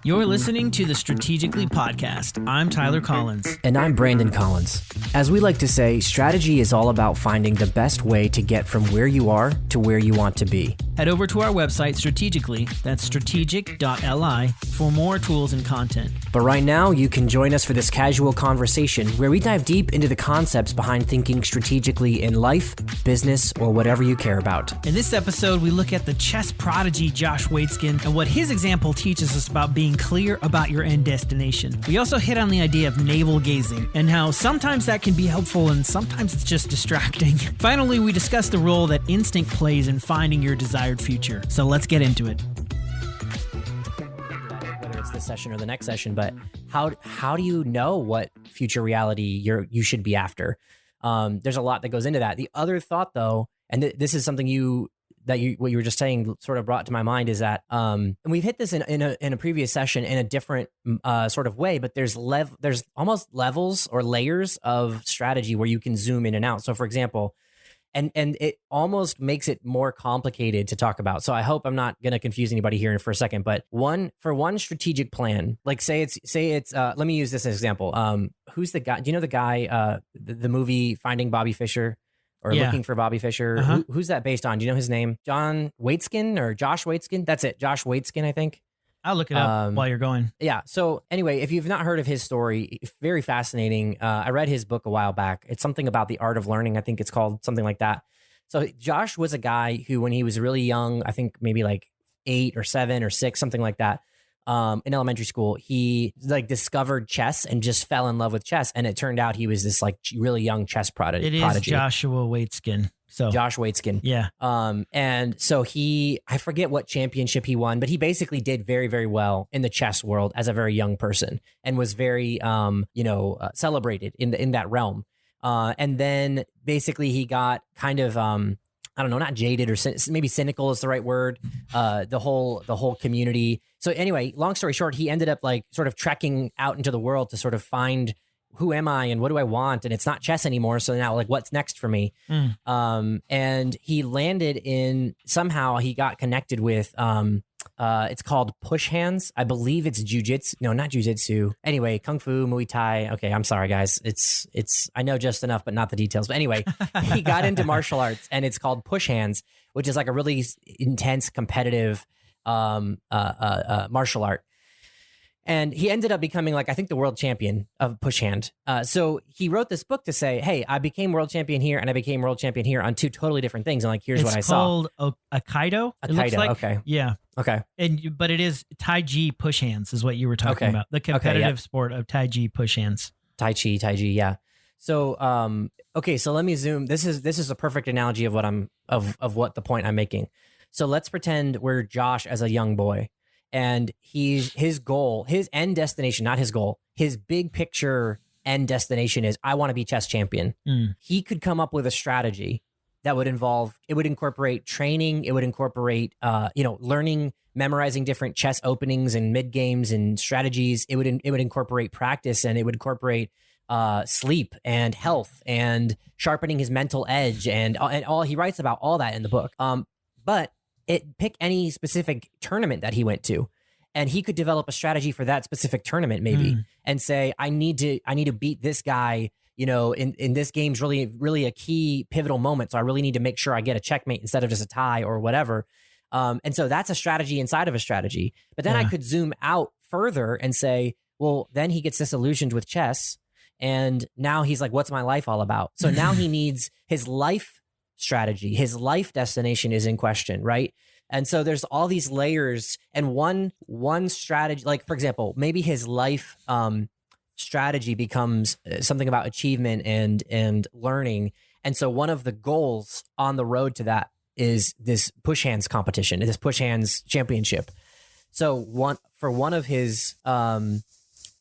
You're listening to the Strategically Podcast. I'm Tyler Collins. And I'm Brandon Collins. As we like to say, strategy is all about finding the best way to get from where you are to where you want to be. Head over to our website, Strategically, that's strategic.li, for more tools and content. But right now, you can join us for this casual conversation where we dive deep into the concepts behind thinking strategically in life, business, or whatever you care about. In this episode, we look at the chess prodigy Josh Waitzkin and what his example teaches us about being clear about your end destination. We also hit on the idea of navel gazing and how sometimes that can be helpful and sometimes it's just distracting. Finally, we discuss the role that instinct plays in finding your desired future. So let's get into it. Whether it's this session or the next session, but how do you know what future reality you should be after? There's a lot that goes into that. The other thought, though, and this is something what you were just saying sort of brought to my mind is that, and we've hit this in a previous session in a different sort of way, but there's almost levels or layers of strategy where you can zoom in and out. So for example, and it almost makes it more complicated to talk about. So I hope I'm not going to confuse anybody here for a second, but one strategic plan, like say it's let me use this as an example. Who's the guy? Do you know the guy, the movie Finding Bobby Fischer? Or Looking for Bobby Fischer. Uh-huh. Who's that based on? Do you know his name? John Waitzkin or Josh Waitzkin? That's it. Josh Waitzkin, I think. I'll look it up while you're going. Yeah. So anyway, if you've not heard of his story, very fascinating. I read his book a while back. It's something about the art of learning. I think it's called something like that. So Josh was a guy who, when he was really young, I think maybe like 8 or 7 or 6, something like that. In elementary school, he like discovered chess and just fell in love with chess. And it turned out he was this like really young chess prodigy. It is Joshua Waitzkin. So Josh Waitzkin. Yeah. And so I forget what championship he won, but he basically did very, very well in the chess world as a very young person and was very, celebrated in that realm. And then basically he got kind of, I don't know, not jaded or maybe cynical is the right word. The whole community. So anyway, long story short, he ended up like sort of trekking out into the world to sort of find who am I and what do I want? And it's not chess anymore. So now like, what's next for me? And he landed somehow he got connected with, it's called push hands. I believe it's jujitsu. No, not jujitsu. Anyway, Kung Fu, Muay Thai. Okay. I'm sorry guys. It's, I know just enough, but not the details. But anyway, he got into martial arts and it's called push hands, which is like a really intense competitive, martial art. And he ended up becoming like, I think, the world champion of push hand. So he wrote this book to say, hey, I became world champion here and I became world champion here on 2 totally different things. And like, here's what I saw. It's called Aikido. Aikido, like. Okay. Yeah. Okay. But it is Tai Chi push hands is what you were talking about. The competitive sport of Tai Chi push hands. Tai Chi, yeah. So, okay, so let me zoom. This is a perfect analogy of what the point I'm making. So let's pretend we're Josh as a young boy. And his end destination, not his goal, his big picture end destination is, I want to be chess champion. He could come up with a strategy that would incorporate training. It would incorporate, learning, memorizing different chess openings and mid games and strategies. It would incorporate practice, and it would incorporate sleep and health and sharpening his mental edge and all. He writes about all that in the book. But pick any specific tournament that he went to, and he could develop a strategy for that specific tournament, maybe, and say, I need to beat this guy, in this game's really, really a key pivotal moment. So I really need to make sure I get a checkmate instead of just a tie or whatever. And so that's a strategy inside of a strategy. But then I could zoom out further and say, well, then he gets disillusioned with chess. And now he's like, what's my life all about? So now he needs his life strategy. His life destination is in question, right? And so there's all these layers, and one strategy, like for example, maybe his life strategy becomes something about achievement and learning. And so one of the goals on the road to that is this push hands competition, this push hands championship. So one of his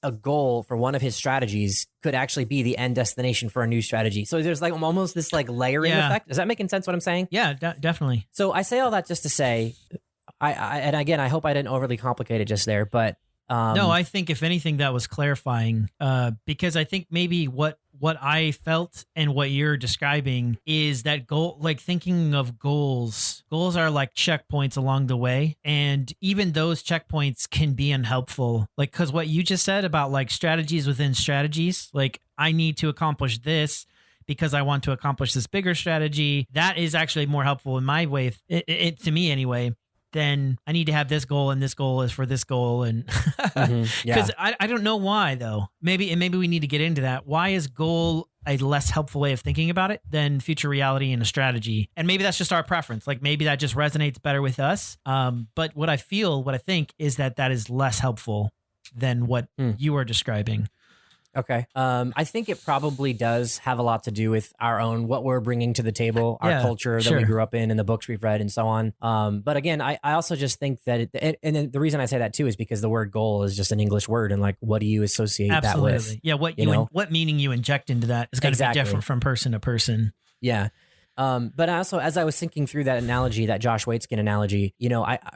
a goal for one of his strategies could actually be the end destination for a new strategy. So there's like almost this like layering effect. Is that making sense what I'm saying? Yeah, definitely. So I say all that just to say, and again, I hope I didn't overly complicate it just there, but no, I think if anything that was clarifying, because I think maybe what what I felt and what you're describing is that goal, like thinking of goals are like checkpoints along the way. And even those checkpoints can be unhelpful. Like, cause what you just said about like strategies within strategies, like I need to accomplish this because I want to accomplish this bigger strategy. That is actually more helpful in my way, it to me anyway. Then I need to have this goal, and this goal is for this goal. And because I don't know why though. Maybe we need to get into that. Why is goal a less helpful way of thinking about it than future reality and a strategy? And maybe that's just our preference. Like maybe that just resonates better with us. But what I think is that is less helpful than what you are describing. Okay. I think it probably does have a lot to do with what we're bringing to the table, our culture that we grew up in and the books we've read and so on. But again, I also just think that and then the reason I say that too is because the word goal is just an English word. And like, what do you associate that with? Yeah. What meaning you inject into that is going to be different from person to person. Yeah. But also, as I was thinking through that analogy, that Josh Waitzkin analogy,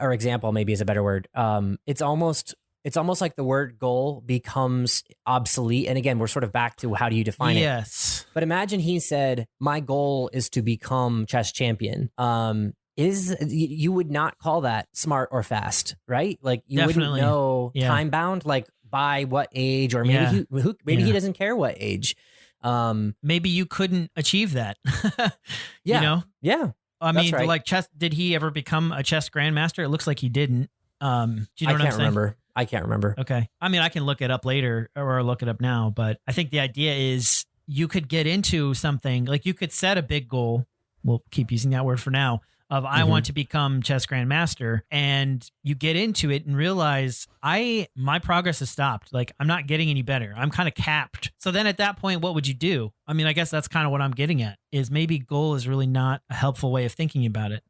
or example maybe is a better word. It's almost like the word goal becomes obsolete. And again, we're sort of back to how do you define it? Yes. But imagine he said, my goal is to become chess champion. You would not call that smart or fast, right? Like you wouldn't know time bound, like by what age, or maybe he doesn't care what age. Maybe you couldn't achieve that. Yeah. I mean, like chess, did he ever become a chess grandmaster? It looks like he didn't. Do you know what I'm saying? I can't remember. Okay. I mean, I can look it up later or look it up now, but I think the idea is you could get into something like you could set a big goal. We'll keep using that word for now of I want to become chess grandmaster, and you get into it and realize my progress has stopped. Like I'm not getting any better. I'm kind of capped. So then at that point, what would you do? I mean, I guess that's kind of what I'm getting at is maybe goal is really not a helpful way of thinking about it.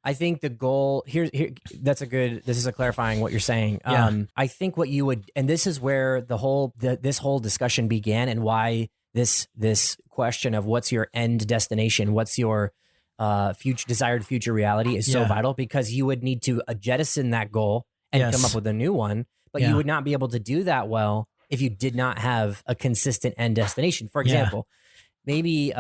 I think the goal here this is a clarifying what you're saying. I think what you would, and this is where this whole discussion began, and why this question of what's your end destination, what's your desired future reality is so vital, because you would need to jettison that goal and come up with a new one, but you would not be able to do that well if you did not have a consistent end destination. For example, maybe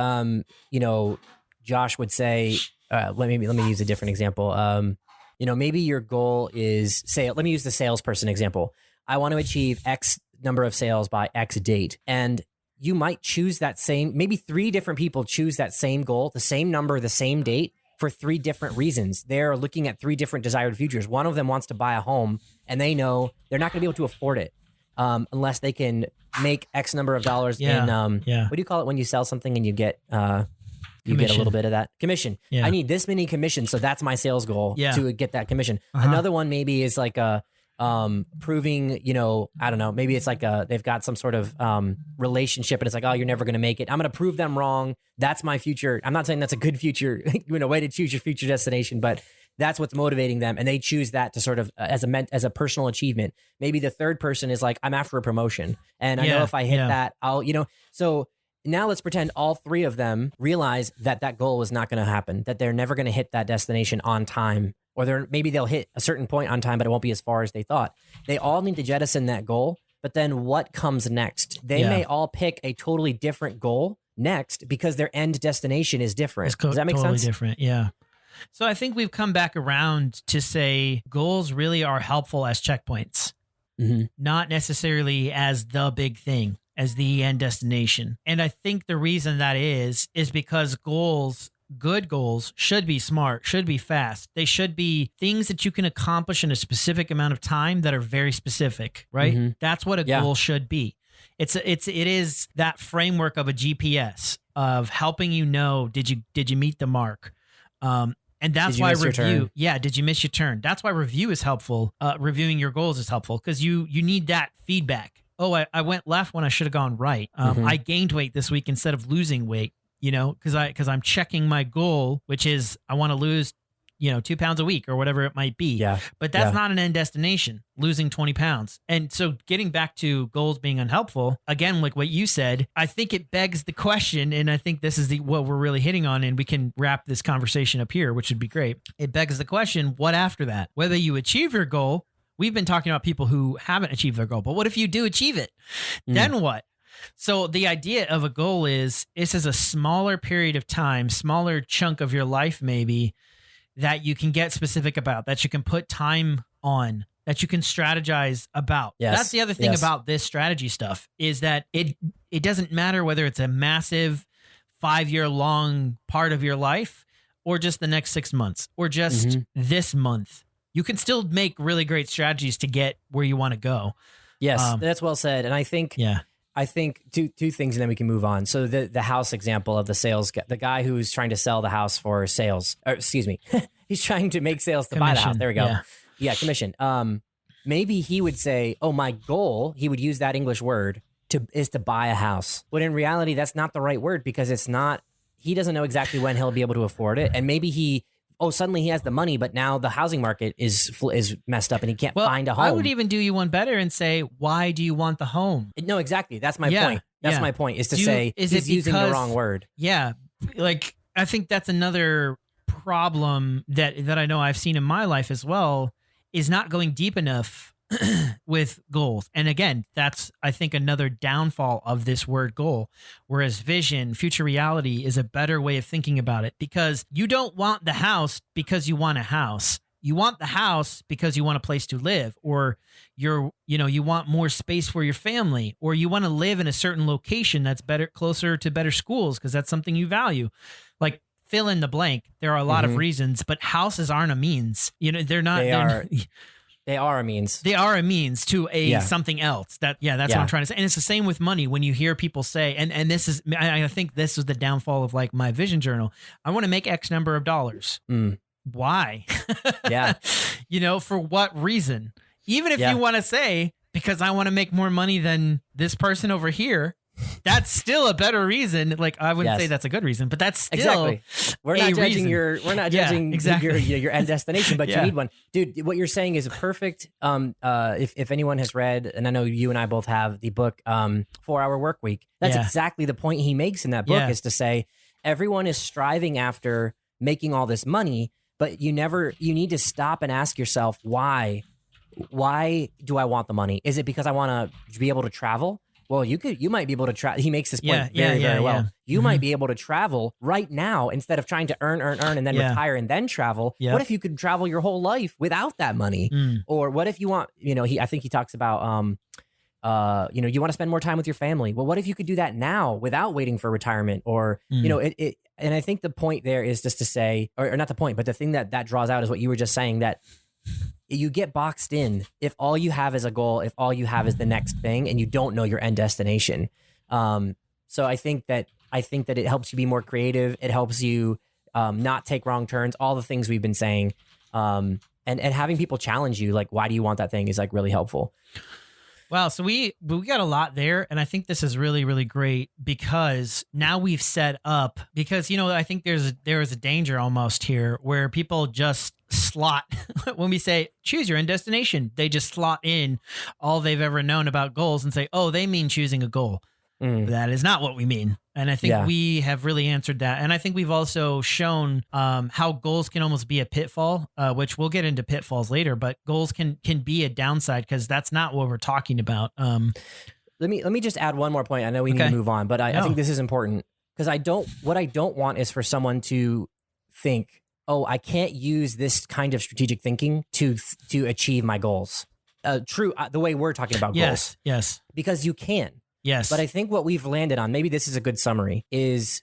Josh would say, let me use a different example. Maybe your goal is let me use the salesperson example. I want to achieve X number of sales by X date. And you might choose maybe 3 different people choose that same goal, the same number, the same date for 3 different reasons. They're looking at 3 different desired futures. One of them wants to buy a home, and they know they're not going to be able to afford it unless they can make X number of dollars in, what do you call it when you sell something and you get, get a little bit of that commission. I need this many commissions, so that's my sales goal to get that commission. Another one maybe is like proving, I don't know, maybe it's like they've got some sort of relationship, and it's like, oh, you're never going to make it. I'm going to prove them wrong. That's my future. I'm not saying that's a good future, way to choose your future destination, but that's what's motivating them, and they choose that to sort of as a personal achievement. Maybe the third person is like, I'm after a promotion, and I know if I hit that, I'll, so. Now let's pretend all 3 of them realize that goal is not going to happen, that they're never going to hit that destination on time, or maybe they'll hit a certain point on time, but it won't be as far as they thought. They all need to jettison that goal, but then what comes next? They may all pick a totally different goal next because their end destination is different. Does that make totally sense? Different, yeah. So I think we've come back around to say goals really are helpful as checkpoints, not necessarily as the big thing, as the end destination. And I think the reason that is because good goals should be smart, should be fast. They should be things that you can accomplish in a specific amount of time that are very specific, right? That's what a goal should be. It is that framework of a GPS of helping you know, did you meet the mark? And that's why review. Yeah. Did you miss your turn? That's why review is helpful. Reviewing your goals is helpful because you need that feedback. Oh, I went left when I should have gone right. I gained weight this week instead of losing weight, because I'm checking my goal, which is I want to lose, 2 pounds a week or whatever it might be. Yeah. But that's not an end destination, losing 20 pounds. And so getting back to goals being unhelpful, again, like what you said, I think it begs the question, and I think this is what we're really hitting on, and we can wrap this conversation up here, which would be great. It begs the question, what after that? Whether you achieve your goal, we've been talking about people who haven't achieved their goal, but what if you do achieve it? Then what? So the idea of a goal is this is a smaller period of time, smaller chunk of your life maybe that you can get specific about, that you can put time on, that you can strategize about. Yes. That's the other thing about this strategy stuff is that it doesn't matter whether it's a massive 5-year long part of your life or just the next 6 months or just this month. You can still make really great strategies to get where you want to go. Yes, that's well said. And I think two things and then we can move on. So the house example of the sales guy, the guy who's trying to sell the house for sales, or excuse me, he's trying to make sales to buy the house. There we go. Yeah, commission. Maybe he would say, oh, my goal, he would use that English word is to buy a house. But in reality, that's not the right word because it's not, he doesn't know exactly when he'll be able to afford it. And maybe suddenly he has the money, but now the housing market is messed up and he can't find a home. I would even do you one better and say, why do you want the home? No, exactly. That's my point. That's my point is to say he's using the wrong word. Yeah. Like, I think that's another problem that I know I've seen in my life as well is not going deep enough with goals. And again, that's, I think, another downfall of this word goal, whereas vision, future reality is a better way of thinking about it because you don't want the house because you want a house. You want the house because you want a place to live, or you want more space for your family, or you want to live in a certain location that's closer to better schools because that's something you value. Like, fill in the blank. There are a lot of reasons, but houses aren't a means. They're not. They are a means. They are a means to something else. That's what I'm trying to say. And it's the same with money. When you hear people say, and this is, I think this is the downfall of like my vision journal. I want to make X number of dollars. Why? Yeah. For what reason? Even if you want to say, because I want to make more money than this person over here, that's still a better reason. Like, I wouldn't say that's a good reason, but that's still We're not judging your end destination, but you need one. Dude, what you're saying is perfect. If anyone has read, and I know you and I both have the book 4-Hour Work Week, that's exactly the point he makes in that book is to say everyone is striving after making all this money, but you need to stop and ask yourself, why do I want the money? Is it because I want to be able to travel? Well, you might be able to travel. He makes this point very well. Yeah. You might be able to travel right now instead of trying to earn, and then retire and then travel. Yep. What if you could travel your whole life without that money? Or what if you want, I think he talks about, you want to spend more time with your family. Well, what if you could do that now without waiting for retirement? Or, and I think the point there is just to say, or not the point, but the thing that draws out is what you were just saying, that you get boxed in if all you have is a goal, if all you have is the next thing, and you don't know your end destination. So I think that it helps you be more creative. It helps you not take wrong turns. All the things we've been saying, and having people challenge you, like, why do you want that thing, is like really helpful. Wow. So we got a lot there. And I think this is really, really great because now we've set up, because, I think there is a danger almost here where people just slot when we say choose your end destination, they just slot in all they've ever known about goals and say, oh, they mean choosing a goal. That is not what we mean. And I think we have really answered that. And I think we've also shown how goals can almost be a pitfall, which we'll get into pitfalls later, but goals can be a downside because that's not what we're talking about. Let me just add one more point. I know we need to move on, but I think this is important because what I don't want is for someone to think, oh, I can't use this kind of strategic thinking to achieve my goals. The way we're talking about goals. Yes. Because you can. Yes. But I think what we've landed on, maybe this is a good summary, is,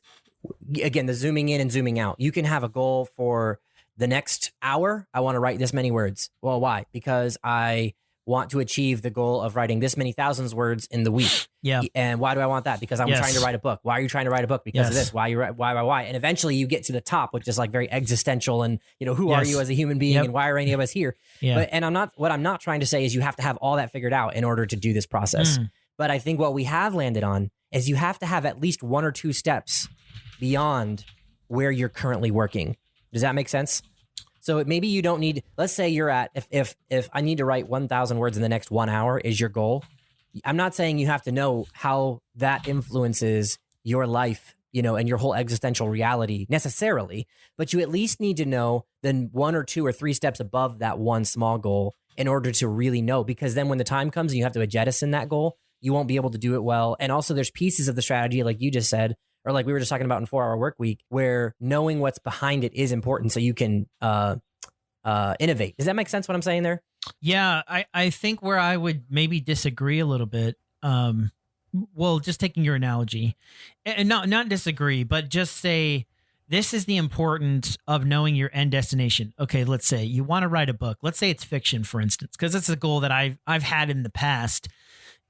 again, the zooming in and zooming out. You can have a goal for the next hour. I want to write this many words. Well, why? Because I want to achieve the goal of writing this many thousands words in the week. Yeah. And why do I want that? Because I'm trying to write a book. Why are you trying to write a book? Because of this. Why? And eventually you get to the top, which is like very existential and, who are you as a human being and why are any of us here? Yeah. What I'm not trying to say is you have to have all that figured out in order to do this process. But I think what we have landed on is you have to have at least 1 or 2 steps beyond where you're currently working. Does that make sense? So maybe you don't need, let's say you're at, if I need to write 1,000 words in the next 1 hour is your goal. I'm not saying you have to know how that influences your life, and your whole existential reality necessarily, but you at least need to know then 1 or 2 or 3 steps above that one small goal in order to really know, because then when the time comes and you have to jettison that goal, you won't be able to do it well. And also there's pieces of the strategy, like you just said, or like we were just talking about in 4-Hour Workweek, where knowing what's behind it is important so you can innovate. Does that make sense what I'm saying there? Yeah, I think where I would maybe disagree a little bit, well, just taking your analogy, and not disagree, but just say this is the importance of knowing your end destination. Okay, let's say you want to write a book. Let's say it's fiction, for instance, because it's a goal that I've had in the past.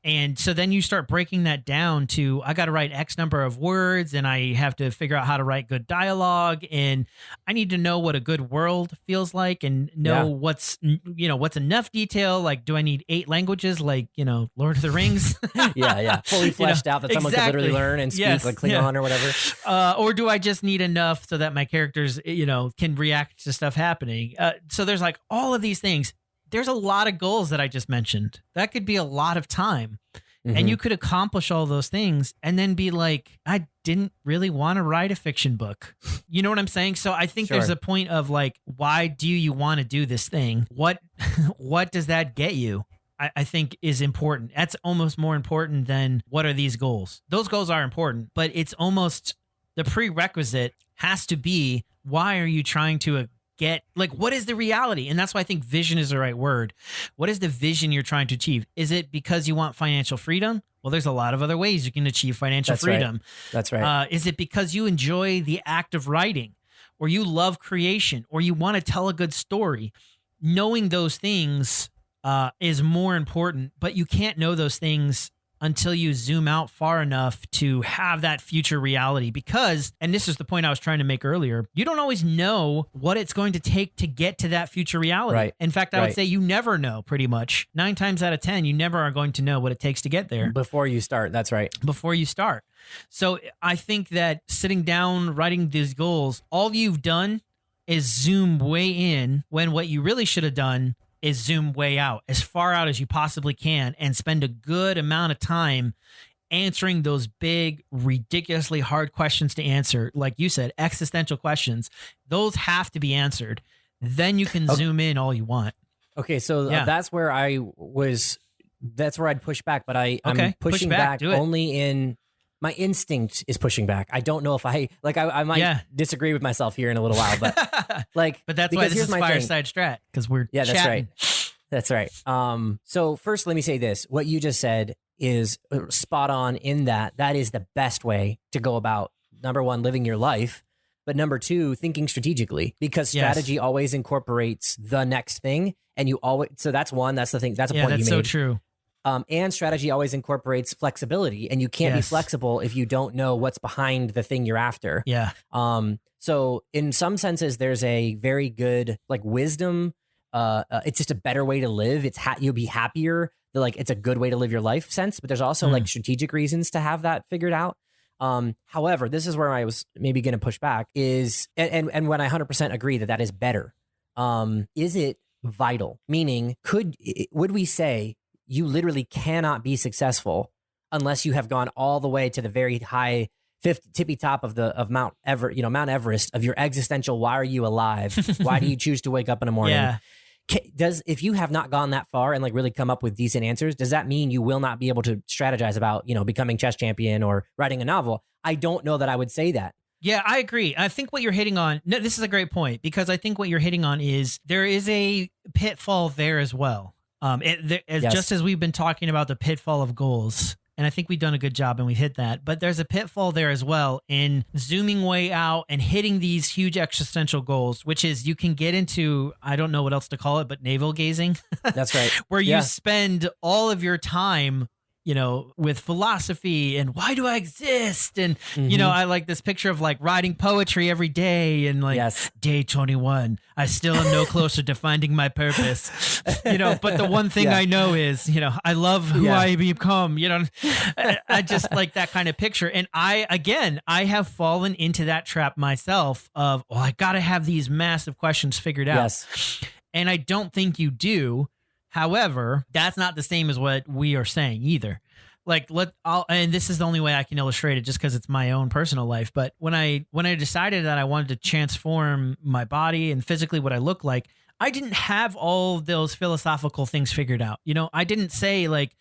And so then you start breaking that down to, I got to write X number of words and I have to figure out how to write good dialogue. And I need to know what a good world feels like and know what's enough detail. Like, do I need 8 languages? Like, Lord of the Rings. Yeah. Fully fleshed out that someone could literally learn and speak like Klingon or whatever. Or do I just need enough so that my characters, can react to stuff happening? So there's like all of these things. There's a lot of goals that I just mentioned. That could be a lot of time. And you could accomplish all those things and then be like, I didn't really want to write a fiction book. You know what I'm saying? So I think there's a point of like, why do you want to do this thing? What does that get you? I think is important. That's almost more important than what are these goals? Those goals are important, but it's almost the prerequisite has to be, why are you trying to get, like, what is the reality? And that's why I think vision is the right word. What is the vision you're trying to achieve? Is it because you want financial freedom? Well, there's a lot of other ways you can achieve financial freedom. That's right. Is it because you enjoy the act of writing, or you love creation, or you want to tell a good story? Knowing those things is more important, but you can't know those things until you zoom out far enough to have that future reality. Because, and this is the point I was trying to make earlier, you don't always know what it's going to take to get to that future reality. Right. In fact, I would say you never know, pretty much. 9 times out of 10, you never are going to know what it takes to get there. Before you start. That's right. Before you start. So I think that sitting down, writing these goals, all you've done is zoom way in, when what you really should have done is zoom way out, as far out as you possibly can, and spend a good amount of time answering those big, ridiculously hard questions to answer. Like you said, existential questions. Those have to be answered. Then you can zoom in all you want. Okay, so that's where I'd push back, but I'm pushing push back only in... My instinct is pushing back. I don't know if I might disagree with myself here in a little while, but but that's why this is Fireside Strat, because we're chatting. That's right. So first, let me say this: what you just said is spot on. In that is the best way to go about, number one, living your life, but number two, thinking strategically, because strategy always incorporates the next thing, and you always. So that's one. That's the thing. That's a point you made. That's so true. And strategy always incorporates flexibility, and you can't be flexible if you don't know what's behind the thing you're after. Yeah. So in some senses, there's a very good like wisdom. It's just a better way to live. You'll be happier. It's a good way to live your life sense. But there's also like strategic reasons to have that figured out. However, this is where I was maybe going to push back is, and when I 100% agree that is better. Is it vital? Meaning, would we say you literally cannot be successful unless you have gone all the way to the very high tippy top of Mount Everest of your existential? Why are you alive? Why do you choose to wake up in the morning? Yeah. If you have not gone that far and like really come up with decent answers, does that mean you will not be able to strategize about, becoming chess champion or writing a novel? I don't know that I would say that. Yeah, I agree. I think what you're hitting on, this is a great point, because I think what you're hitting on is there is a pitfall there as well. Just as we've been talking about the pitfall of goals, and I think we've done a good job and we hit that, but there's a pitfall there as well in zooming way out and hitting these huge existential goals, which is you can get into, I don't know what else to call it, but navel gazing. That's right. Where you spend all of your time with philosophy and why do I exist? And, I like this picture of like writing poetry every day and like day 21, I still am no closer to finding my purpose, but the one thing I know is, I love who I become, I just like that kind of picture. And I have fallen into that trap myself of, I got to have these massive questions figured out. Yes. And I don't think you do. However, that's not the same as what we are saying either. and this is the only way I can illustrate it just because it's my own personal life. But when I decided that I wanted to transform my body and physically what I look like, I didn't have all those philosophical things figured out. I didn't say like,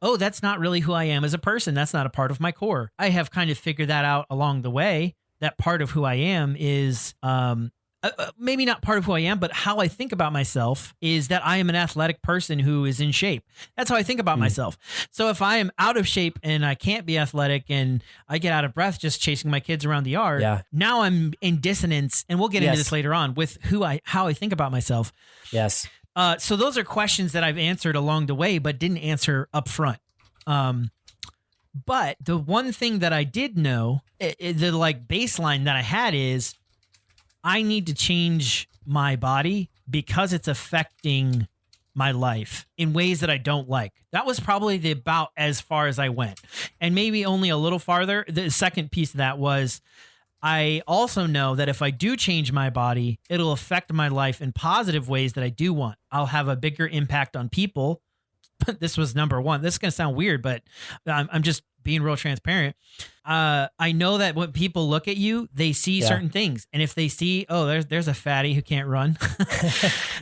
oh, that's not really who I am as a person. That's not a part of my core. I have kind of figured that out along the way. That part of who I am is, maybe not part of who I am, but how I think about myself is that I am an athletic person who is in shape. That's how I think about myself. So if I am out of shape and I can't be athletic and I get out of breath just chasing my kids around the yard, now I'm in dissonance, and we'll get into this later on with how I think about myself. Yes. So those are questions that I've answered along the way, but didn't answer up front. But the one thing that I did know, the like baseline that I had is, I need to change my body because it's affecting my life in ways that I don't like. That was probably about as far as I went. And maybe only a little farther. The second piece of that was, I also know that if I do change my body, it'll affect my life in positive ways that I do want. I'll have a bigger impact on people. This was number one. This is going to sound weird, but I'm just being real transparent. I know that when people look at you, they see certain things. And if they see, oh, there's a fatty who can't run.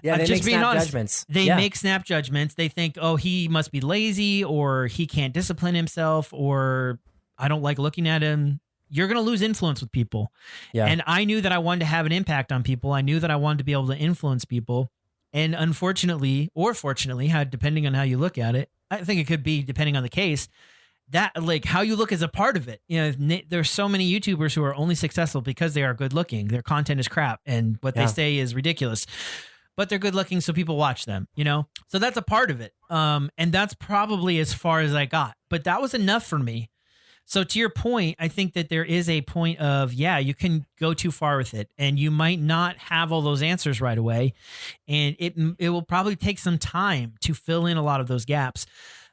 They just make being snap honest, judgments. They make snap judgments. They think, oh, he must be lazy, or he can't discipline himself, or I don't like looking at him. You're going to lose influence with people. Yeah. And I knew that I wanted to have an impact on people. I knew that I wanted to be able to influence people. And unfortunately, or fortunately, depending on how you look at it, I think it could be depending on the case, that like how you look is a part of it. There's so many YouTubers who are only successful because they are good looking. Their content is crap and what they say is ridiculous, but they're good looking, so people watch them, So that's a part of it. And that's probably as far as I got, but that was enough for me. So to your point, I think that there is a point of, you can go too far with it, and you might not have all those answers right away. And it will probably take some time to fill in a lot of those gaps.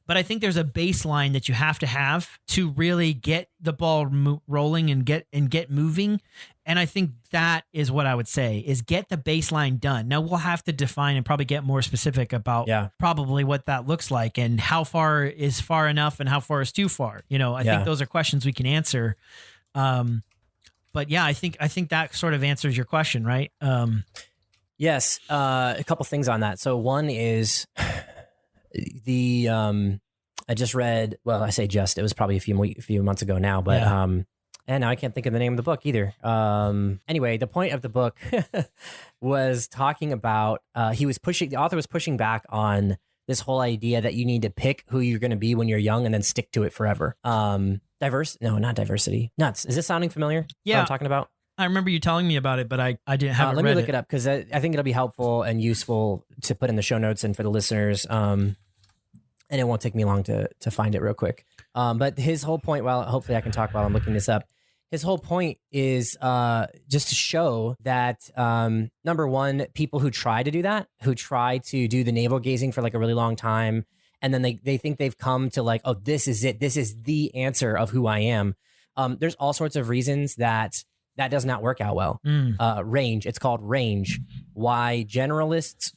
But I think there's a baseline that you have to really get the ball rolling and get moving. And I think that is what I would say is get the baseline done. Now we'll have to define and probably get more specific about probably what that looks like and how far is far enough and how far is too far. I think those are questions we can answer. But I think that sort of answers your question, right? Yes. A couple things on that. So one is I just read, well, I say just, it was probably a few months ago now, but, and now I can't think of the name of the book either. Anyway, the point of the book was talking about, the author was pushing back on this whole idea that you need to pick who you're going to be when you're young and then stick to it forever. No, not diversity. Nuts. Is this sounding familiar? Yeah. What I'm talking about? I remember you telling me about it, but I didn't have it Let me look it up because I think it'll be helpful and useful to put in the show notes and for the listeners. And it won't take me long to find it real quick. But his whole point, hopefully I can talk while I'm looking this up. His whole point is just to show that, number one, people who try to do that, who try to do the navel gazing for like a really long time, and then they think they've come to like, oh, this is it. This is the answer of who I am. There's all sorts of reasons that does not work out well. Range. It's called Range. Why Generalists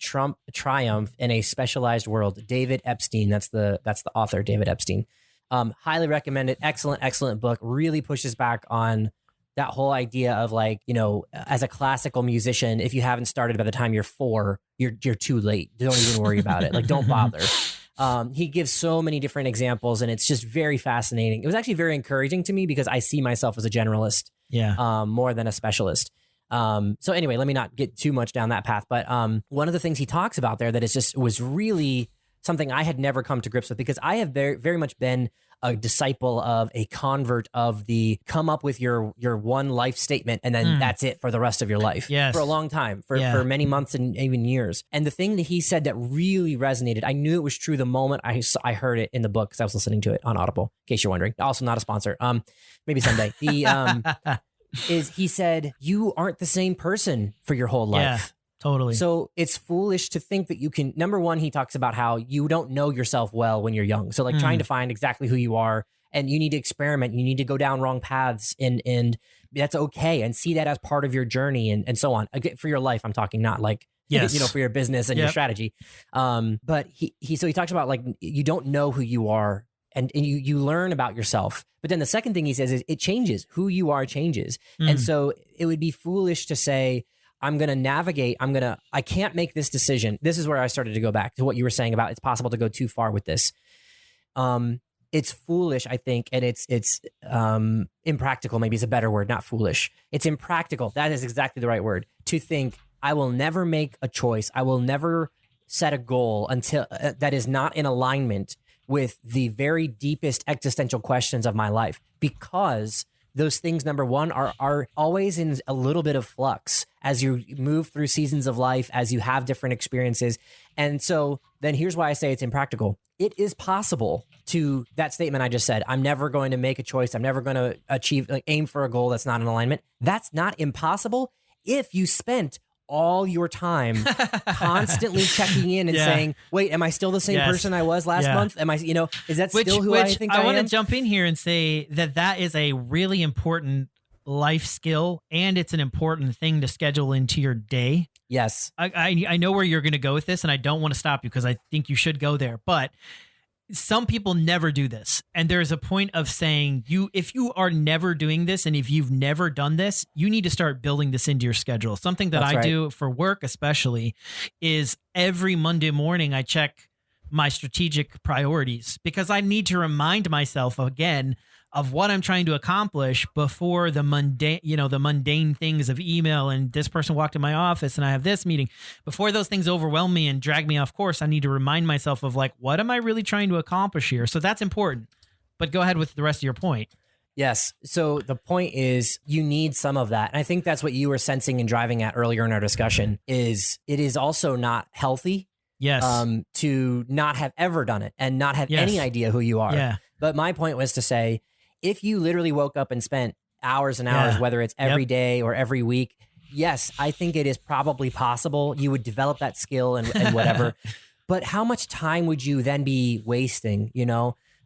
Triumph in a Specialized World. David Epstein. That's the author, David Epstein. Highly recommend it. Excellent book. Really pushes back on that whole idea of like, as a classical musician, if you haven't started by the time you're 4, you're too late. Don't even worry about it. Like, don't bother. He gives so many different examples, and it's just very fascinating. It was actually very encouraging to me because I see myself as a generalist. More than a specialist. So anyway, let me not get too much down that path. But one of the things he talks about there that was really something I had never come to grips with, because I have very, very much been a disciple of a convert of the come up with your one life statement and then that's it for the rest of your life. For a long time, for many months and even years. And the thing that he said that really resonated, I knew it was true the moment I heard it in the book because I was listening to it on Audible, in case you're wondering. Also not a sponsor. Maybe someday. Is he said, you aren't the same person for your whole life. Yeah, totally. So it's foolish to think that you can. Number one, he talks about how you don't know yourself well when you're young. So like trying to find exactly who you are, and you need to experiment. You need to go down wrong paths, and that's okay. And see that as part of your journey and so on. Again, for your life, I'm talking, not like, for your business and your strategy. But he talks about like, you don't know who you are and you learn about yourself. But then the second thing he says is it changes. Who you are changes. And so it would be foolish to say, I'm going to navigate. I can't make this decision. This is where I started to go back to what you were saying about it's possible to go too far with this. It's foolish, I think, and it's impractical. Maybe is a better word, not foolish. It's impractical. That is exactly the right word. To think I will never make a choice. I will never set a goal until that is not in alignment with the very deepest existential questions of my life, because those things, number one, are always in a little bit of flux as you move through seasons of life, as you have different experiences. And so then here's why I say it's impractical. It is possible to that statement I just said, I'm never going to make a choice. I'm never going to aim for a goal that's not in alignment. That's not impossible if you spent all your time constantly checking in and saying, wait, am I still the same person I was last month? Am I, is that still who I think I am? I want to jump in here and say that is a really important life skill, and it's an important thing to schedule into your day. Yes. I know where you're going to go with this, and I don't want to stop you because I think you should go there, but some people never do this. And there's a point of saying if you are never doing this, and if you've never done this, you need to start building this into your schedule. Something that I do for work, especially, is every Monday morning, I check my strategic priorities, because I need to remind myself again of what I'm trying to accomplish before the mundane things of email and this person walked in my office and I have this meeting. Before those things overwhelm me and drag me off course, I need to remind myself of what am I really trying to accomplish here? So that's important. But go ahead with the rest of your point. Yes. So the point is you need some of that. And I think that's what you were sensing and driving at earlier in our discussion is it is also not healthy. Yes. To not have ever done it and not have any idea who you are. Yeah. But my point was to say, if you literally woke up and spent hours and hours, whether it's every day or every week, yes, I think it is probably possible. You would develop that skill and whatever. But how much time would you then be wasting?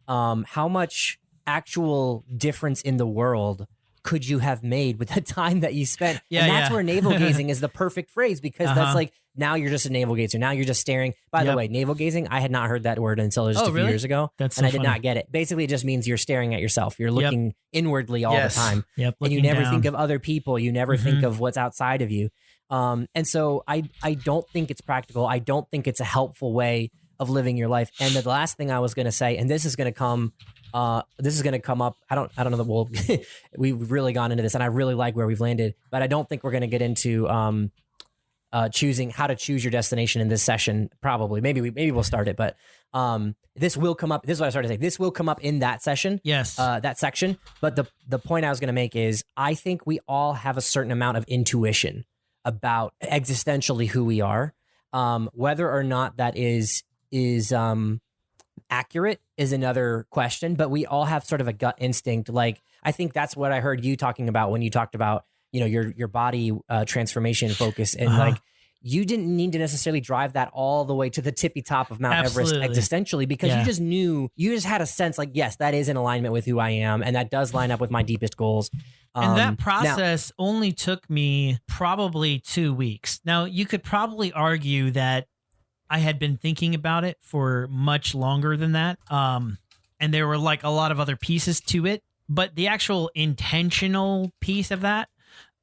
How much actual difference in the world could you have made with the time that you spent? And that's where navel gazing is the perfect phrase, because that's like, now you're just a navel gazer. Now you're just staring. By the way, navel gazing, I had not heard that word until just a few years ago. That's and so I did funny. not get it. Basically, it just means you're staring at yourself. You're looking inwardly all the time. And you never think of other people. You never think of what's outside of you. And so I don't think it's practical. I don't think it's a helpful way of living your life. And the last thing I was going to say, and this is going to come up. I don't know that we've really gone into this, and I really like where we've landed, but I don't think we're going to get into choosing how to choose your destination in this session. Probably, maybe we'll start it, but this will come up. This is what I started to say. This will come up in that session. Yes, that section. But the point I was going to make is I think we all have a certain amount of intuition about existentially who we are. Whether or not that is accurate is another question, but we all have sort of a gut instinct. Like, I think that's what I heard you talking about when you talked about, your body transformation focus. And you didn't need to necessarily drive that all the way to the tippy top of Mount Everest existentially, because you just knew, you just had a sense like, yes, that is in alignment with who I am. And that does line up with my deepest goals. And that process only took me probably 2 weeks. Now, you could probably argue that I had been thinking about it for much longer than that. And there were a lot of other pieces to it, but the actual intentional piece of that,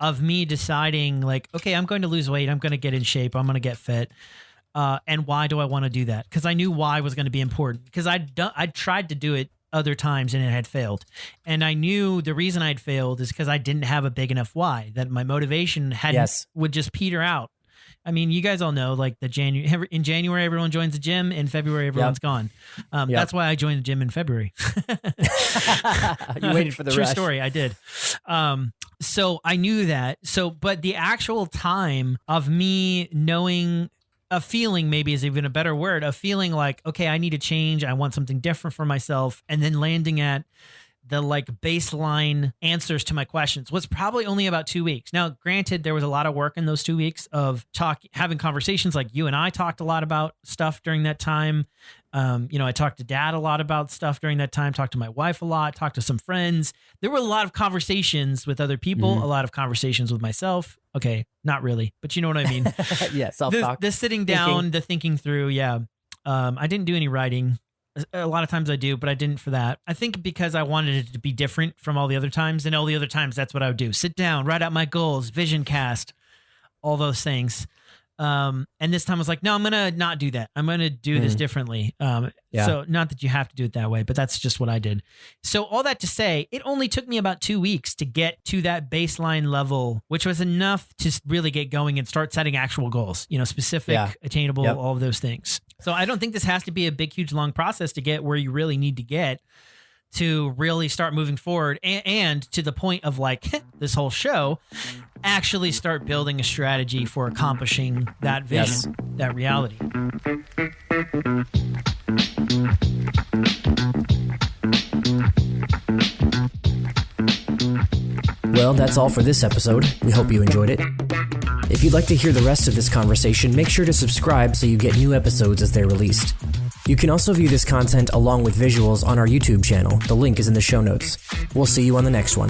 of me deciding okay, I'm going to lose weight. I'm going to get in shape. I'm going to get fit. And why do I want to do that? Because I knew why was going to be important, because I'd tried to do it other times and it had failed. And I knew the reason I'd failed is because I didn't have a big enough why, that my motivation would just peter out. I mean, you guys all know, in January, everyone joins the gym. In February, everyone's gone. That's why I joined the gym in February. You waited for the True rush. story. I did. So I knew that. But the actual time of me knowing, a feeling maybe is even a better word, a feeling like, okay, I need to change. I want something different for myself. And then landing at the baseline answers to my questions was probably only about 2 weeks. Now, granted, there was a lot of work in those 2 weeks of having conversations. Like you and I talked a lot about stuff during that time. I talked to Dad a lot about stuff during that time, talked to my wife a lot, talked to some friends. There were a lot of conversations with other people, a lot of conversations with myself. Okay, not really, but you know what I mean? Yeah, self-talk. The sitting down, the thinking through, I didn't do any writing. A lot of times I do, but I didn't for that. I think because I wanted it to be different from all the other times, and all the other times that's what I would do. Sit down, write out my goals, vision cast, all those things. And this time I was like, no, I'm going to not do that. I'm going to do this differently. So not that you have to do it that way, but that's just what I did. So all that to say, it only took me about 2 weeks to get to that baseline level, which was enough to really get going and start setting actual goals, specific, attainable, all of those things. So I don't think this has to be a big, huge, long process to get where you really need to get to really start moving forward and to the point of like this whole show, actually start building a strategy for accomplishing that vision, that reality. Well, that's all for this episode. We hope you enjoyed it. If you'd like to hear the rest of this conversation, make sure to subscribe so you get new episodes as they're released. You can also view this content along with visuals on our YouTube channel. The link is in the show notes. We'll see you on the next one.